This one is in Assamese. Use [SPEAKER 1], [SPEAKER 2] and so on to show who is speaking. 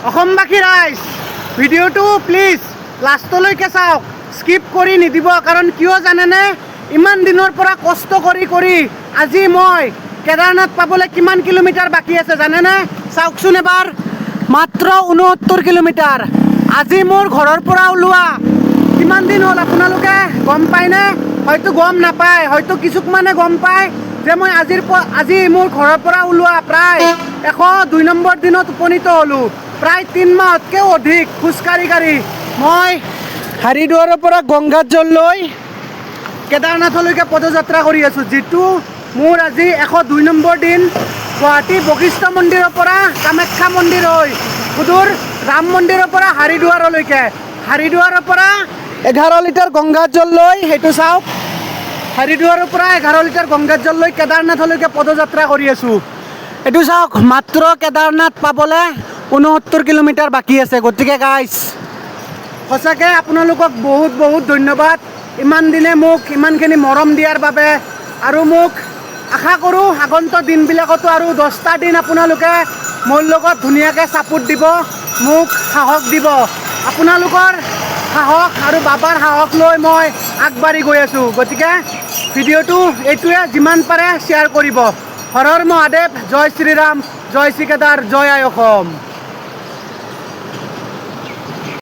[SPEAKER 1] অসমবাসী ৰাইজ ভিডিঅ'টো প্লিজ লাষ্টলৈকে চাওক, স্কিপ কৰি নিদিব। কাৰণ কিয় জানেনে, ইমান দিনৰ পৰা কষ্ট কৰি আজি মই কেদাৰনাথ পাবলৈ কিমান কিলোমিটাৰ বাকী আছে জানেনে? চাওকচোন এবাৰ, মাত্ৰ 69 কিলোমিটাৰ। আজি মোৰ ঘৰৰ পৰা ওলোৱা কিমান দিন হ'ল আপোনালোকে গম পায়নে? হয়তো গম নাপায়, হয়তো কিছুমানে গম পায় যে মই আজি মোৰ ঘৰৰ পৰা ওলোৱা প্ৰায় 102 নম্বৰ দিনত উপনীত হ'লোঁ। প্ৰায় 3 মাহতকৈও অধিক খোজকাঢ়ি মই হাৰিদ্বাৰৰ পৰা গংগাজললৈ কেদাৰনাথলৈকে পদযাত্ৰা কৰি আছোঁ, যিটো মোৰ আজি 102 নম্বৰ দিন। গুৱাহাটী বশিষ্ঠ মন্দিৰৰ পৰা কামাখ্যা মন্দিৰ হৈ সুদূৰ ৰাম মন্দিৰৰ পৰা হাৰিদ্বাৰৰ পৰা 11 লিটাৰ গংগাজল লৈ, সেইটো চাওক, হাৰিদ্বাৰৰ পৰা 11 লিটাৰ গংগাজল লৈ কেদাৰনাথলৈকে পদযাত্ৰা কৰি আছোঁ। এইটো চাওক, মাত্ৰ কেদাৰনাথ পাবলৈ 69 কিলোমিটাৰ বাকী আছে। গতিকে গাইজ, সঁচাকৈ আপোনালোকক বহুত ধন্যবাদ ইমান দিনে মোক ইমানখিনি মৰম দিয়াৰ বাবে। আৰু মোক আশা কৰোঁ আগন্তুক দিনবিলাকতো আৰু 10টা দিন আপোনালোকে মোৰ লগত ধুনীয়াকৈ ছাপোৰ্ট দিব, মোক সাহস দিব। আপোনালোকৰ সাহস আৰু বাবাৰ সাহস লৈ মই আগবাঢ়ি গৈ আছোঁ। গতিকে ভিডিঅ'টো এইটোৱে, যিমান পাৰে শ্বেয়াৰ কৰিব। হৰ হৰ মহাদেৱ, জয় শ্ৰীৰাম, জয় শ্ৰী কেদাৰ, জয় আই অসম।